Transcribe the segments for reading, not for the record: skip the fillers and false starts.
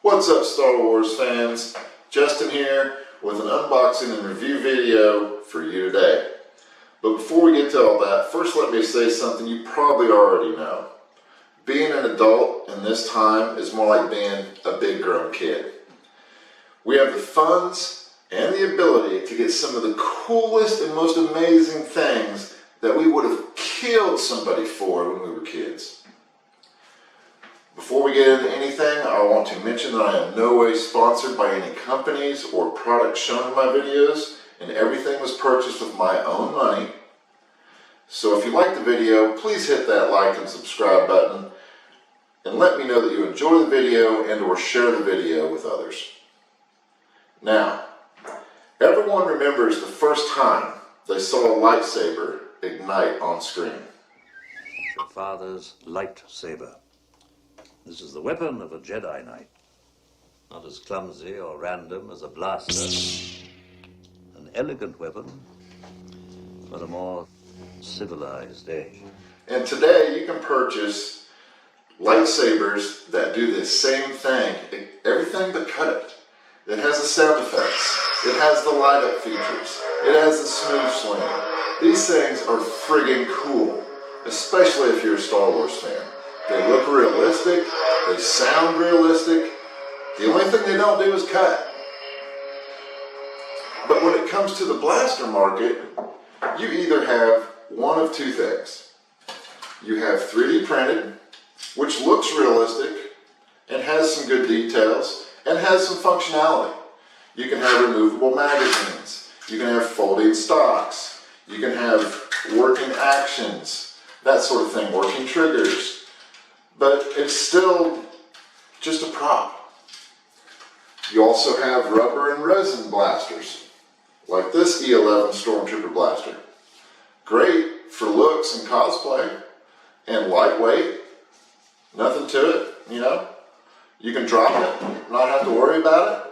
What's up, Star Wars fans? Justin here with an unboxing and review video for you today. But before we get to all that, first let me say something you probably already know. Being an adult in this time is more like being a big grown kid. We have the funds and the ability to get some of the coolest and most amazing things that we would have killed somebody for when we were kids. Before we get into anything, I want to mention that I am no way sponsored by any companies or products shown in my videos, and everything was purchased with my own money. So if you like the video, please hit that like and subscribe button, and let me know that you enjoy the video and or share the video with others. Now, everyone remembers the first time they saw a lightsaber ignite on screen. Your father's lightsaber. This is the weapon of a Jedi Knight. Not as clumsy or random as a blaster. An elegant weapon for a more civilized age. And today you can purchase lightsabers that do the same thing, everything but cut it. It has the sound effects, it has the light up features, it has the smooth swing. These things are friggin' cool, especially if you're a Star Wars fan. They look realistic, they sound realistic. The only thing they don't do is cut. But when it comes to the blaster market, you either have one of two things. You have 3D printed, which looks realistic and has some good details and has some functionality. You can have removable magazines, you can have folding stocks, you can have working actions, that sort of thing, working triggers. But it's still just a prop. You also have rubber and resin blasters, like this E-12 StormTrooper blaster. Great for looks and cosplay, and lightweight, nothing to it, you know. You can drop it, not have to worry about it.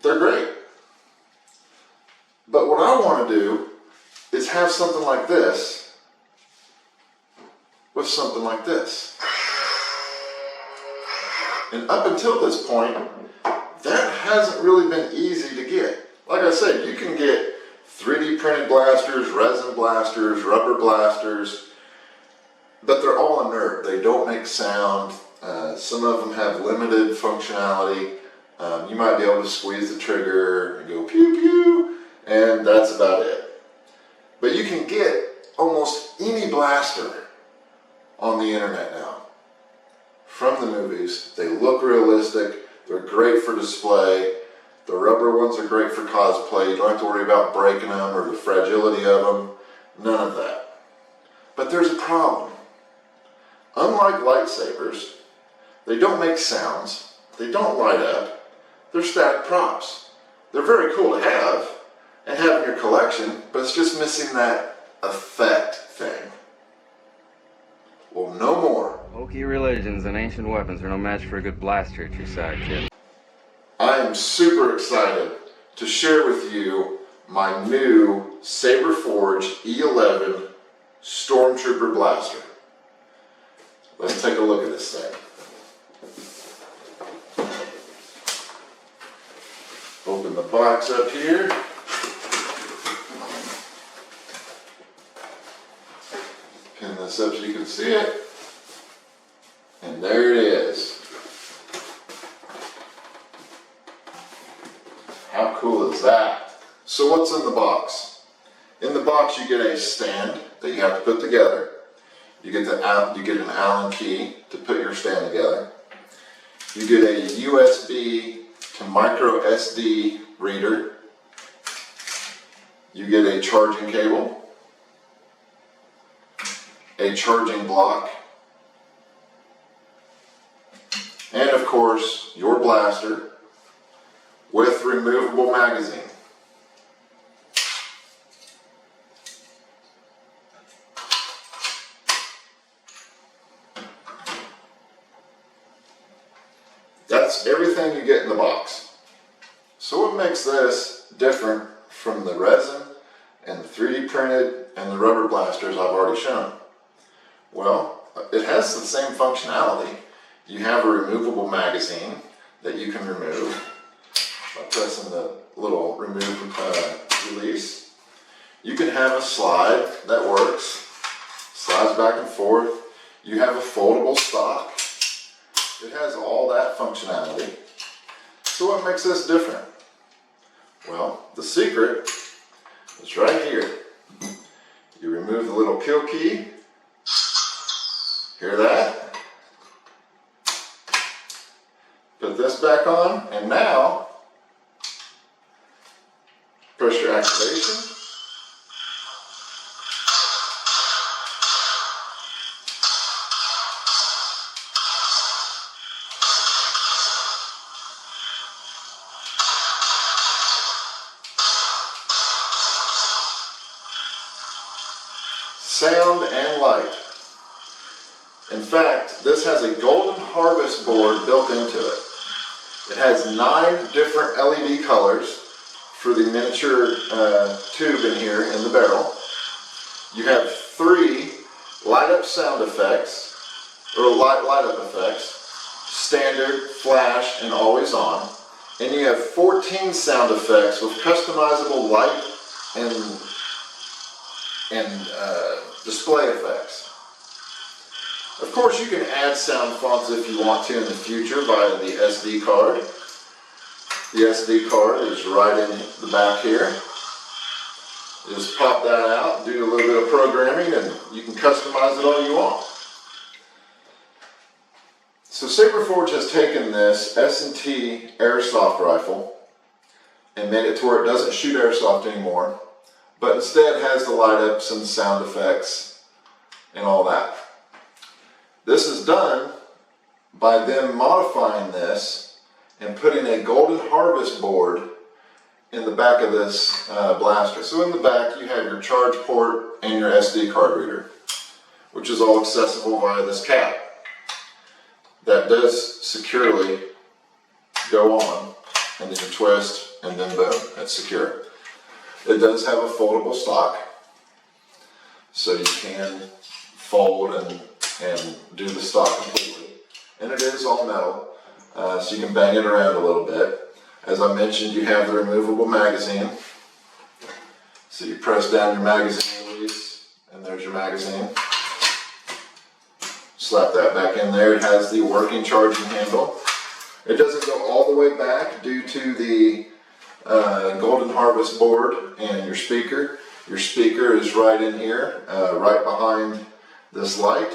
They're great. But what I want to do is have something like this with something like this. And up until this point, that hasn't really been easy to get. Like I said, you can get 3D printed blasters, resin blasters, rubber blasters, but they're all inert. They don't make sound. Some of them have limited functionality. You might be able to squeeze the trigger and go pew pew, and that's about it. But you can get almost any blaster on the internet now. From the movies, they look realistic, they're great for display, the rubber ones are great for cosplay, you don't have to worry about breaking them or the fragility of them, none of that. But there's a problem. Unlike lightsabers, they don't make sounds, they don't light up, they're static props. They're very cool to have and have in your collection, but it's just missing that effect thing. Well, no more. Hokey religions and ancient weapons are no match for a good blaster at your side, kid. I am super excited to share with you my new Saber Forge E-12 StormTrooper blaster. Let's take a look at this thing. Open the box up here. Pin this up so you can see it. And there it is. How cool is that? So what's in the box? In the box you get a stand that you have to put together. You get an Allen key to put your stand together. You get a USB to micro SD reader. You get a charging cable, a charging block, and of course your blaster with removable magazine. That's everything you get in the box. So what makes this different from the resin and the 3D printed and the rubber blasters I've already shown? Well, it has the same functionality. You have a removable magazine that you can remove by pressing the little remove release. You can have a slide that works, slides back and forth. You have a foldable stock. It has all that functionality. So what makes this different? Well, the secret is right here. You remove the little kill key. Hear that? Put this back on, and now press your activation. Sound and light. In fact, this has a golden harvest board built into it. It has 9 different LED colors for the miniature tube in here in the barrel. You have 3 light up sound effects, or light up effects, standard, flash, and always on. And you have 14 sound effects with customizable light and display effects. Of course, you can add sound fonts if you want to in the future via the SD card. The SD card is right in the back here. Just pop that out, do a little bit of programming, and you can customize it all you want. So Saber Forge has taken this S&T Airsoft Rifle and made it to where it doesn't shoot airsoft anymore, but instead has the light ups and sound effects and all that. This is done by them modifying this and putting a golden harvest board in the back of this blaster. So in the back you have your charge port and your SD card reader, which is all accessible via this cap. That does securely go on, and then you twist, and then boom, it's secure. It does have a foldable stock, so you can fold and do the stock completely. And it is all metal, so you can bang it around a little bit. As I mentioned, you have the removable magazine. So you press down your magazine release, and there's your magazine. Slap that back in there. It has the working charging handle. It doesn't go all the way back due to the golden harvest board and your speaker. Your speaker is right in here, right behind this light.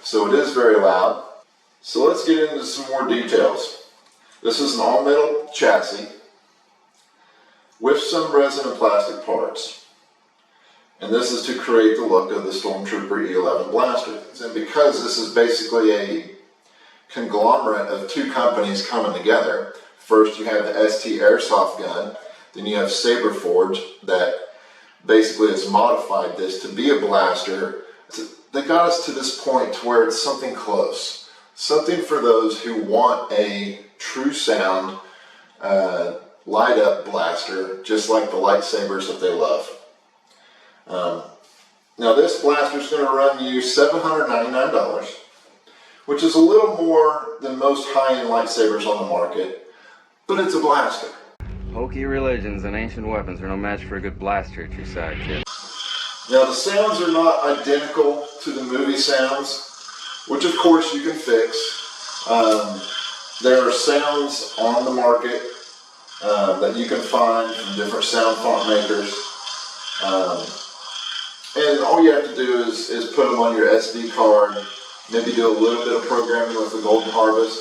So it is very loud. So let's get into some more details. This is an all metal chassis with some resin and plastic parts. And this is to create the look of the StormTrooper E-12 blaster. And because this is basically a conglomerate of 2 companies coming together, first you have the S&T Airsoft gun, then you have Saber Forge that basically has modified this to be a blaster. They got us to this point to where it's something close. Something for those who want a true sound light up blaster, just like the lightsabers that they love. Now this blaster is going to run you $799, which is a little more than most high-end lightsabers on the market, but it's a blaster. Hokey religions and ancient weapons are no match for a good blaster at your side, kid. Now the sounds are not identical to the movie sounds, which of course you can fix. There are sounds on the market that you can find from different sound font makers. And all you have to do is put them on your SD card, maybe do a little bit of programming with the Golden Harvest,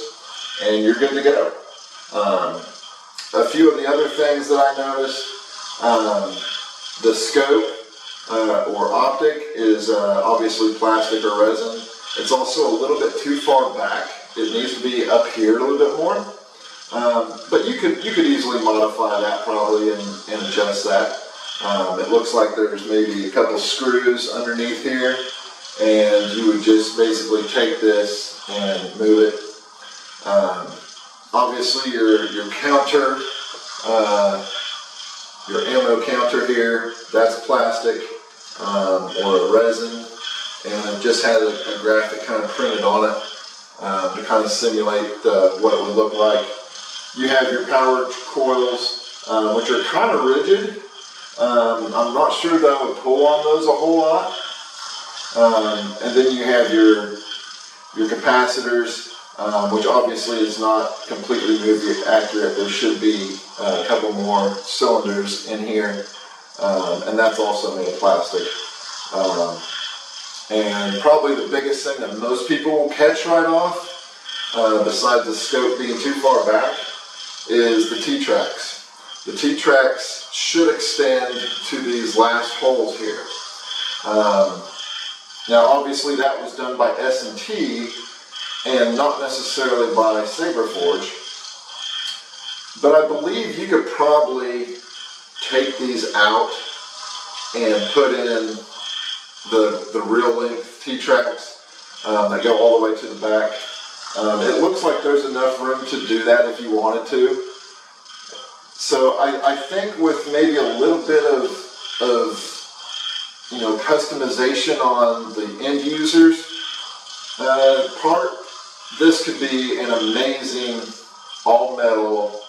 and you're good to go. A few of the other things that I noticed, the scope or optic is obviously plastic or resin. It's also a little bit too far back. It needs to be up here a little bit more. But you could easily modify that probably and adjust that. It looks like there's maybe a couple screws underneath here, and you would just basically take this and move it. Obviously your counter, your ammo counter here, that's plastic or a resin, and it just had a graphic kind of printed on it. to kind of simulate what it would look like. You have your power coils, which are kind of rigid. I'm not sure that I would pull on those a whole lot. And then you have your capacitors, which obviously is not completely movie accurate. There should be a couple more cylinders in here, and that's also made of plastic. And probably the biggest thing that most people will catch right off, besides the scope being too far back, is the T-tracks. The T-tracks should extend to these last holes here. Now obviously that was done by S&T and not necessarily by Saber Forge, but I believe you could probably take these out and put in the real length T-tracks that go all the way to the back. It looks like there's enough room to do that if you wanted to. So I think with maybe a little bit of customization on the end users part, this could be an amazing all metal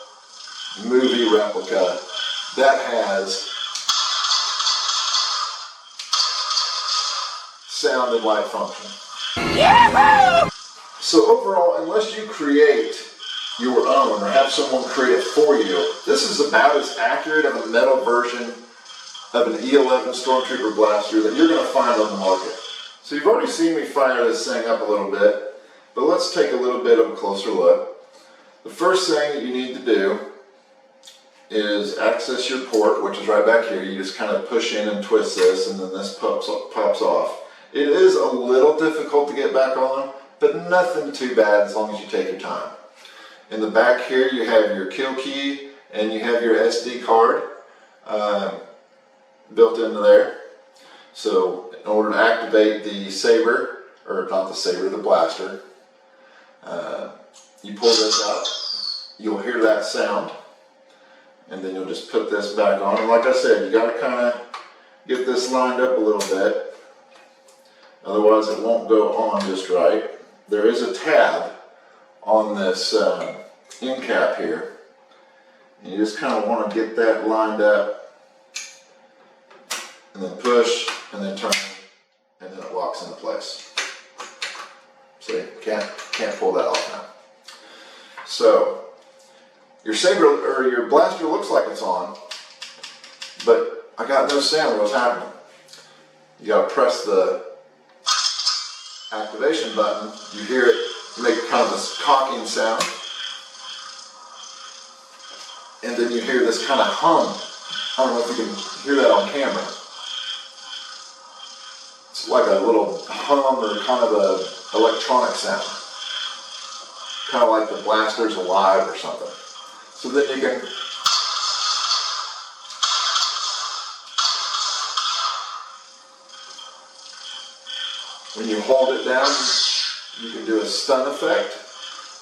movie replica that has sound and light function. Yahoo! So overall, unless you create your own or have someone create it for you, this is about as accurate of a metal version of an E-12 StormTrooper blaster that you're going to find on the market. So you've already seen me fire this thing up a little bit, but let's take a little bit of a closer look. The first thing that you need to do is access your port, which is right back here. You just kind of push in and twist this, and then this pops off. It is a little difficult to get back on, but nothing too bad as long as you take your time. In the back here you have your kill key and you have your SD card built into there. So in order to activate the Saber, or not the Saber, the blaster, you pull this out, you'll hear that sound, and then you'll just put this back on. And like I said, you got to kind of get this lined up a little bit, otherwise it won't go on just right. There is a tab on this end cap here. You just kind of want to get that lined up, and then push, and then turn, and then it locks into place. See, can't pull that off now. So your Saber or your blaster looks like it's on, but I got no sound. What's happening? You got to press the activation button. You hear it make kind of this cocking sound, and then you hear this kind of hum. I don't know if you can hear that on camera. It's like a little hum or kind of a electronic sound, kind of like the blaster's alive or something. So then you can when you hold it down, you can do a stun effect.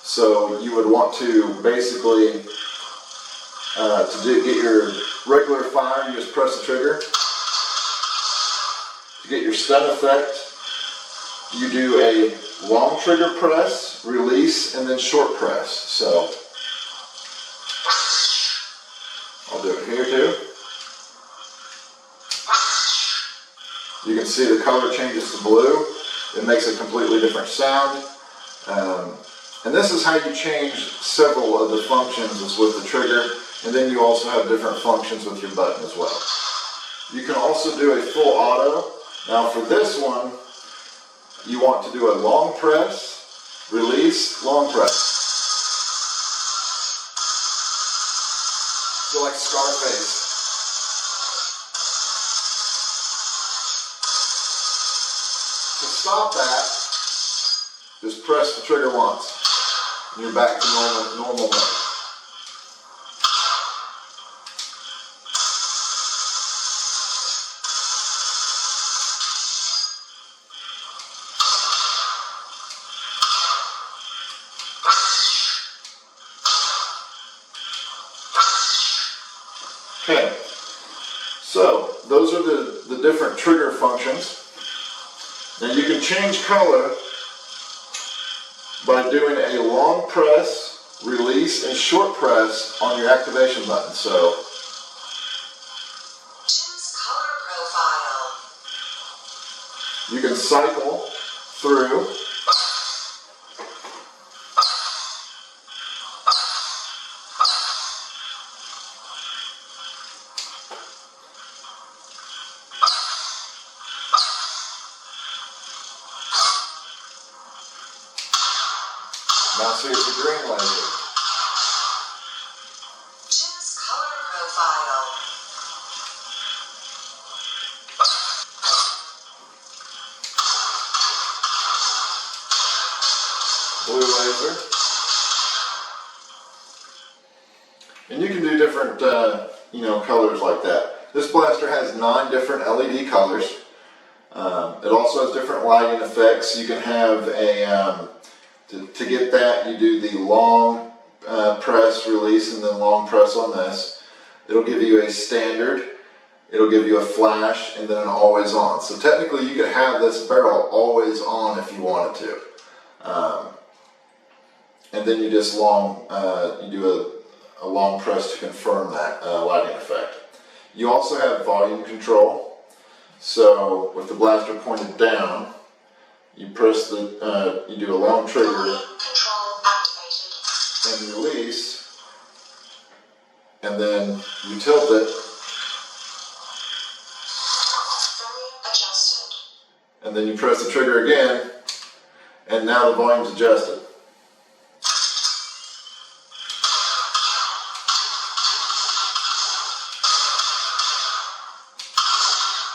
So you would want to basically get your regular fire, you just press the trigger. To get your stun effect, you do a long trigger press, release, and then short press. So I'll do it here too. You can see the color changes to blue. It makes a completely different sound. And this is how you change several of the functions is with the trigger, and then you also have different functions with your button as well. You can also do a full auto. Now for this one, you want to do a long press, release, long press. So like Scarface. To stop that, just press the trigger once, and you're back to normal mode. Okay, so those are the different trigger functions. Now you can change color by doing a long press, release, and short press on your activation button. So choose color profile. you can cycle through. Now see it's a green laser. Choose color profile. Blue laser. And you can do different, colors like that. This blaster has 9 different LED colors. It also has different lighting effects. You can have a, to get that, you do the long press release and then long press on this. It'll give you a standard, it'll give you a flash, and then an always on. So technically you could have this barrel always on if you wanted to. And then you just you do a long press to confirm that lighting effect. You also have volume control. So with the blaster pointed down, you press you do a long trigger Volume control activated. and release, and then you tilt it, Volume adjusted. and then you press the trigger again, and now the volume's adjusted.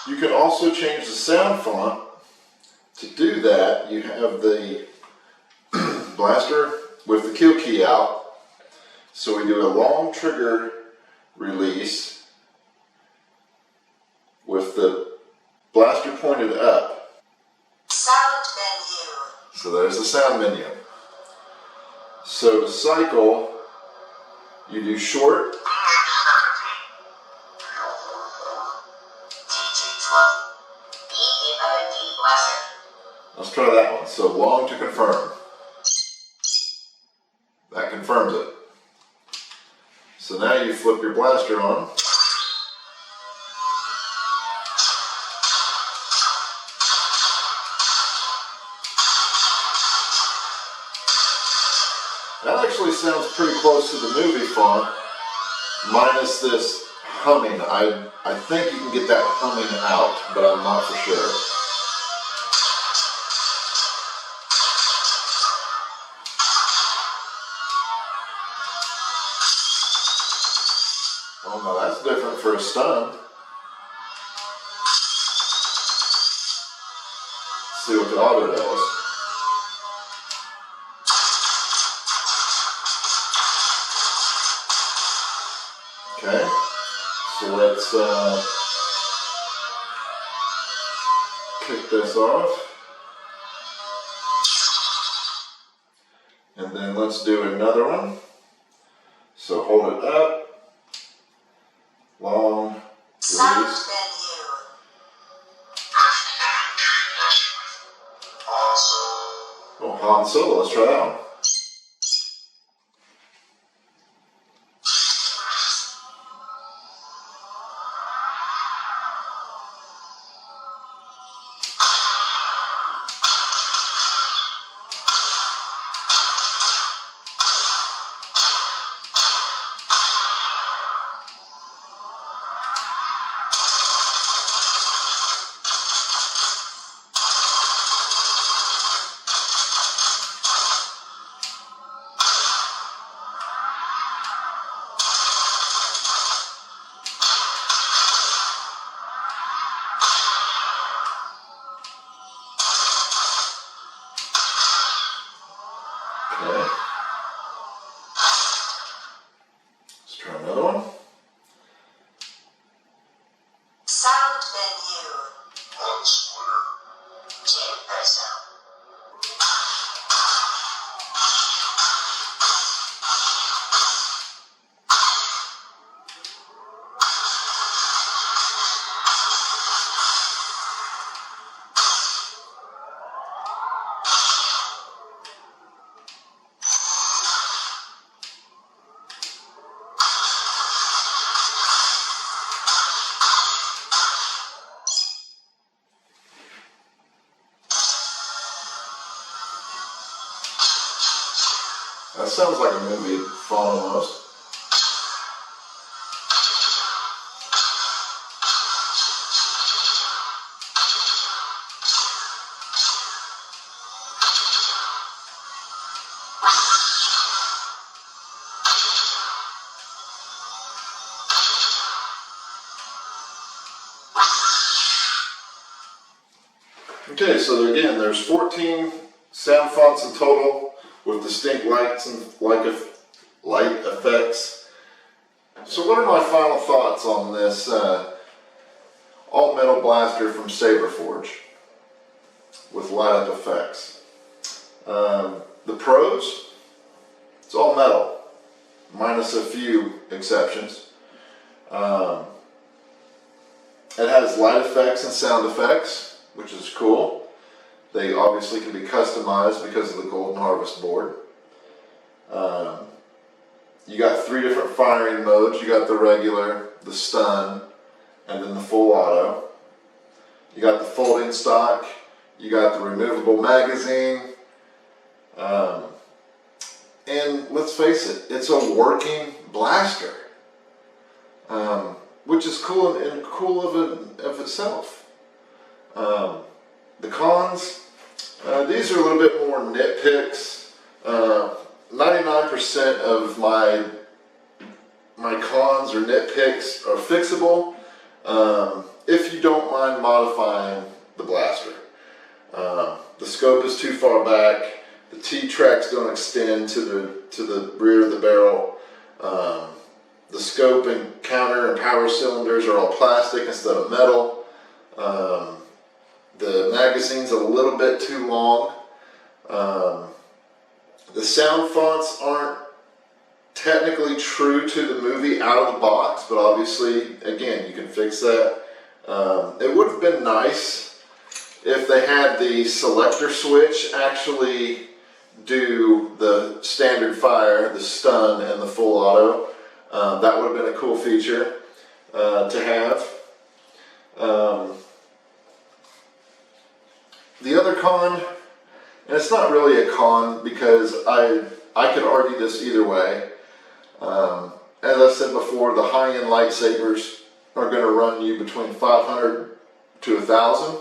You can also change the sound font. To do that, you have the blaster with the kill key out. So we do a long trigger release with the blaster pointed up. Sound menu. So there's the sound menu. So to cycle, you do short, let's try that one. So long to confirm. That confirms it. So now you flip your blaster on. That actually sounds pretty close to the movie font, minus this humming. I think you can get that humming out, but I'm not for sure. Oh no, that's different for a stun. Let's see what the auto does. Okay, so let's kick this off. And then let's do another one. So hold it up, long, Sound release. menu. Oh, Han Solo, let's try that one. That sounds like a movie font almost. Okay, so again, there's 14 sound fonts in total with distinct lights and light effects. So what are my final thoughts on this all metal blaster from Saber Forge with light up effects? The pros, it's all metal, minus a few exceptions. It has light effects and sound effects, which is cool. They obviously can be customized because of the Golden Harvest board. You got 3 different firing modes. You got the regular, the stun, and then the full auto. You got the folding stock. You got the removable magazine. And let's face it, it's a working blaster, which is cool and cool of itself. The cons, these are a little bit more nitpicks. 99% of my cons or nitpicks are fixable if you don't mind modifying the blaster. The scope is too far back. The T-tracks don't extend to the rear of the barrel. The scope and counter and power cylinders are all plastic instead of metal. The magazine's a little bit too long. The sound fonts aren't technically true to the movie out of the box, but obviously, again, you can fix that. It would have been nice if they had the selector switch actually do the standard fire, the stun, and the full auto. That would have been a cool feature to have. The other con, and it's not really a con because I could argue this either way. As I said before, the high-end lightsabers are going to run you between 500 to 1,000.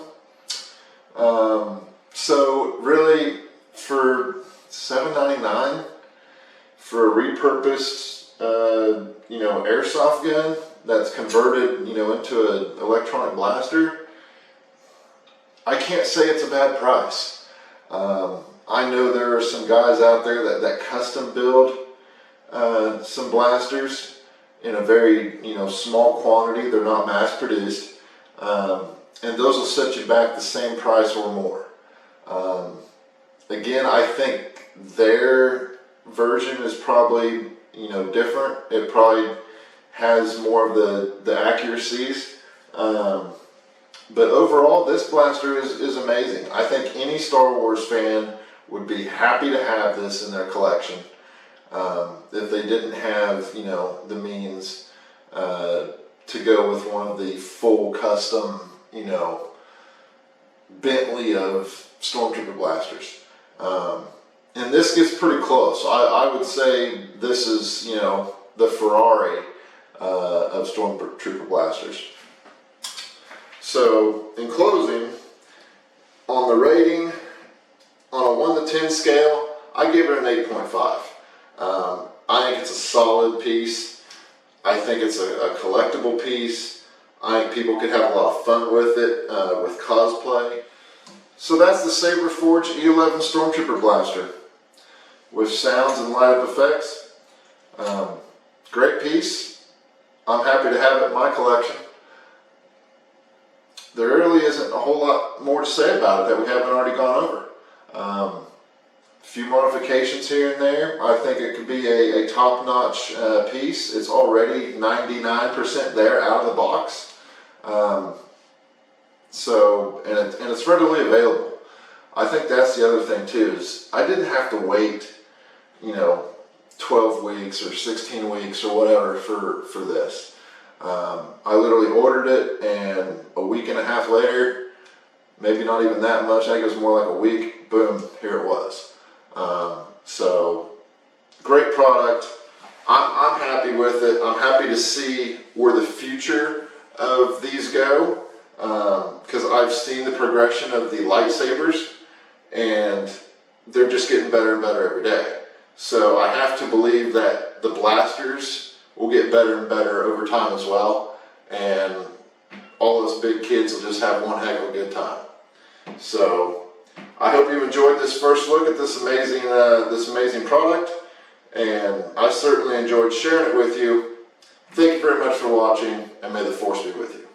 So really, for $7.99 for a repurposed, airsoft gun that's converted, into an electronic blaster, I can't say it's a bad price. I know there are some guys out there that custom build some blasters in a very small quantity. They're not mass produced, and those will set you back the same price or more. Again, I think their version is probably different. It probably has more of the accuracies. But overall, this blaster is amazing. I think any Star Wars fan would be happy to have this in their collection. If they didn't have, the means to go with one of the full custom, Bentley of StormTrooper blasters. And this gets pretty close. I would say this is, the Ferrari of StormTrooper blasters. So, in closing, on the rating, on a 1 to 10 scale, I give it an 8.5. I think it's a solid piece. I think it's a collectible piece. I think people could have a lot of fun with it, with cosplay. So that's the Saber Forge E-12 StormTrooper blaster with sounds and light up effects. Great piece. I'm happy to have it in my collection. There really isn't a whole lot more to say about it that we haven't already gone over. A few modifications here and there. I think it could be a top-notch piece. It's already 99% there out of the box. And it's readily available. I think that's the other thing too, is I didn't have to wait, 12 weeks or 16 weeks or whatever for this. I literally ordered it, and a week and a half later, maybe not even that much, I think it was more like a week, boom, here it was. So Great product. I'm happy with it. I'm happy to see where the future of these go, because I've seen the progression of the lightsabers, and they're just getting better and better every day. So I have to believe that the blasters will get better and better over time as well, and all those big kids will just have one heck of a good time. So I hope you enjoyed this first look at this amazing product, and I certainly enjoyed sharing it with you. Thank you very much for watching, and may the Force be with you.